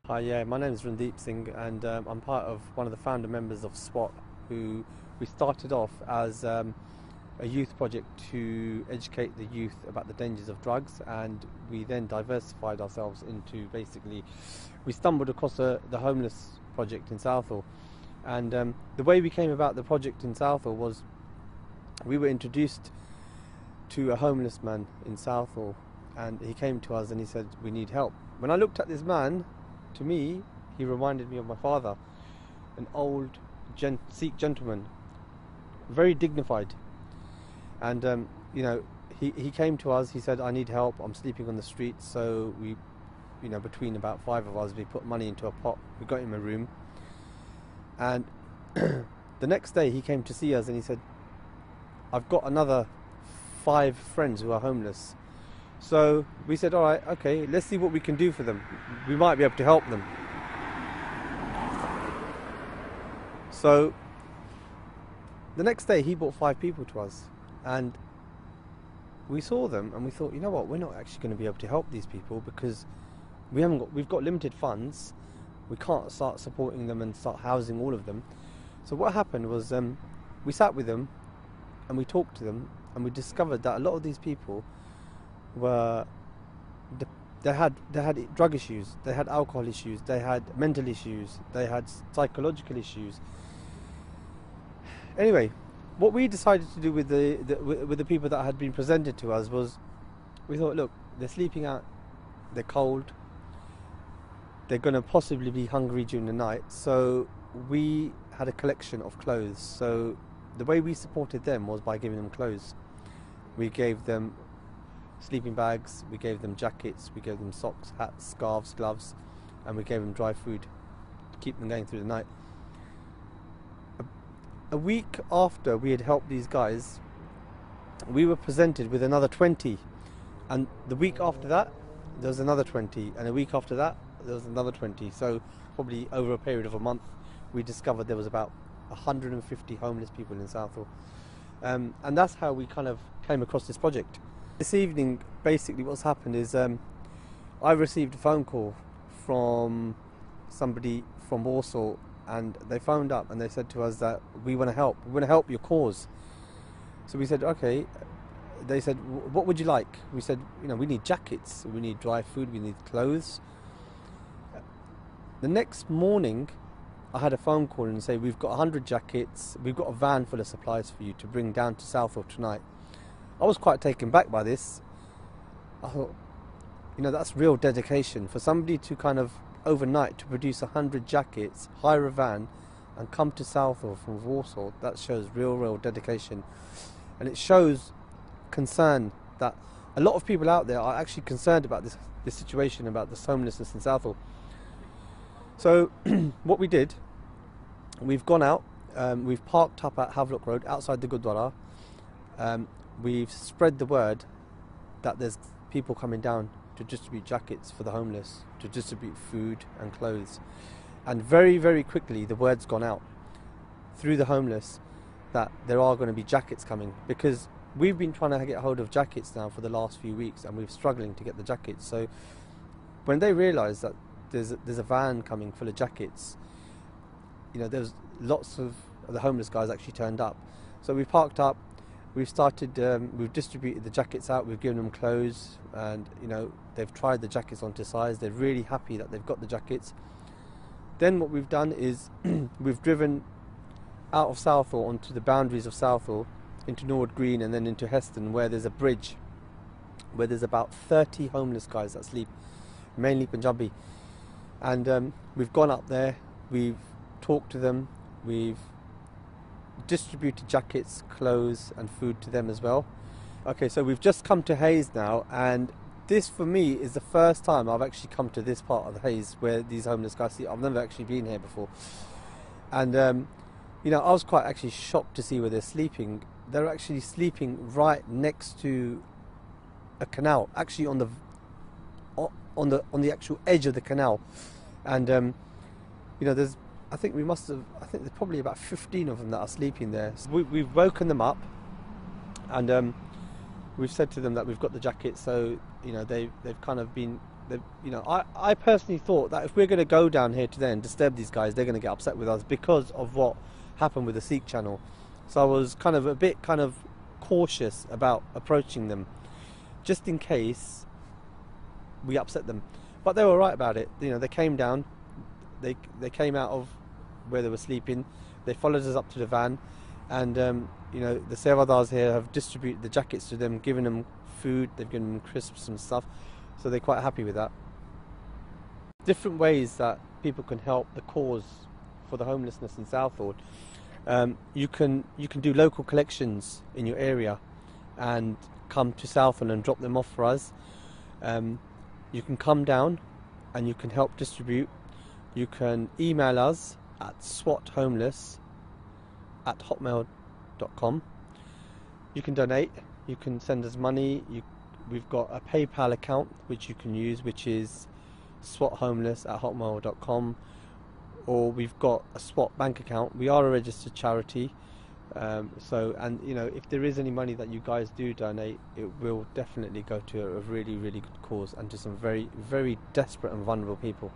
Hi, yeah, my name is Randeep Singh, and I'm part of one of the founder members of SWAT, who we started off as a youth project to educate the youth about the dangers of drugs, and we then diversified ourselves into basically, we stumbled across the homeless project in Southall, and the way we came about the project in Southall was we were introduced to a homeless man in Southall, and he came to us and he said, "We need help." When I looked at this man, to me, he reminded me of my father, an old SEEQ gentleman, very dignified. And he came to us. He said, "I need help. I'm sleeping on the street." So we, between about 5 of us, we put money into a pot. We got him a room, and the next day he came to see us, and he said, "I've got another 5 friends who are homeless." So we said, "All right, okay, let's see what we can do for them. We might be able to help them." So the next day he brought 5 people to us, and we saw them and we thought, you know what, we're not actually going to be able to help these people because we've got limited funds. We can't start supporting them and start housing all of them. So what happened was we sat with them and we talked to them, and we discovered that a lot of these people they had drug issues, they had alcohol issues, they had mental issues, they had psychological issues. Anyway, what we decided to do with the people that had been presented to us was, we thought, look, they're sleeping out, they're cold, they're going to possibly be hungry during the night. So we had a collection of clothes. So the way we supported them was by giving them clothes. We gave them sleeping bags, we gave them jackets, we gave them socks, hats, scarves, gloves, and we gave them dry food to keep them going through the night. A week after we had helped these guys, we were presented with another 20, and the week after that there was another 20, and a week after that there was another 20. So probably over a period of a month we discovered there was about 150 homeless people in Southall, and that's how we kind of came across this project. This evening, basically what's happened is I received a phone call from somebody from Warsaw, and they phoned up and they said to us that we want to help your cause. So we said, okay. They said, what would you like? We said, we need jackets, we need dry food, we need clothes. The next morning I had a phone call and say, we've got 100 jackets, we've got a van full of supplies for you to bring down to Southall tonight. I was quite taken back by this. I thought, that's real dedication for somebody to kind of overnight to produce 100 jackets, hire a van, and come to Southall from Warsaw. That shows real dedication, and it shows concern that a lot of people out there are actually concerned about this situation, about this homelessness in Southall. So what we did, we've gone out, we've parked up at Havelock Road outside the Gurdwara. We've spread the word that there's people coming down to distribute jackets for the homeless, to distribute food and clothes. And very quickly the word's gone out through the homeless that there are going to be jackets coming, because we've been trying to get hold of jackets now for the last few weeks, and we're struggling to get the jackets. So when they realised that there's a van coming full of jackets, there's lots of the homeless guys actually turned up. So we parked up. We've started, we've distributed the jackets out, we've given them clothes, and they've tried the jackets onto size. They're really happy that they've got the jackets. Then what we've done is we've driven out of Southall onto the boundaries of Southall, into Norwood Green and then into Heston, where there's a bridge where there's about 30 homeless guys that sleep, mainly Punjabi. And we've gone up there, we've talked to them, we've distributed jackets, clothes and food to them as well. Okay, so we've just come to Hayes now, and this for me is the first time I've actually come to this part of the Hayes where these homeless guys sleep. I've never actually been here before, and I was quite actually shocked to see where they're sleeping. They're actually sleeping right next to a canal, actually on the actual edge of the canal, and there's I think there's probably about 15 of them that are sleeping there. So we've woken them up, and we've said to them that we've got the jackets, so you know they've kind of been. You know, I personally thought that if we're going to go down here to then disturb these guys, they're going to get upset with us because of what happened with the SEEQ channel. So I was kind of a bit cautious about approaching them, just in case we upset them. But they were right about it. You know, they came down, they came out of where they were sleeping, they followed us up to the van, and you know, the Sevadars here have distributed the jackets to them, given them food, they've given them crisps and stuff. So they're quite happy with that. Different ways that people can help the cause for the homelessness in Southall. You can do local collections in your area and come to Southall and drop them off for us. You can come down and you can help distribute. You can email us at SWAThomeless@hotmail.com. You can donate. You can send us money. We've got a PayPal account which you can use, which is SWAThomeless@hotmail.com, or we've got a SWAT bank account. We are a registered charity, so, and you know, if there is any money that you guys do donate, it will definitely go to a really, really good cause and to some very, very desperate and vulnerable people.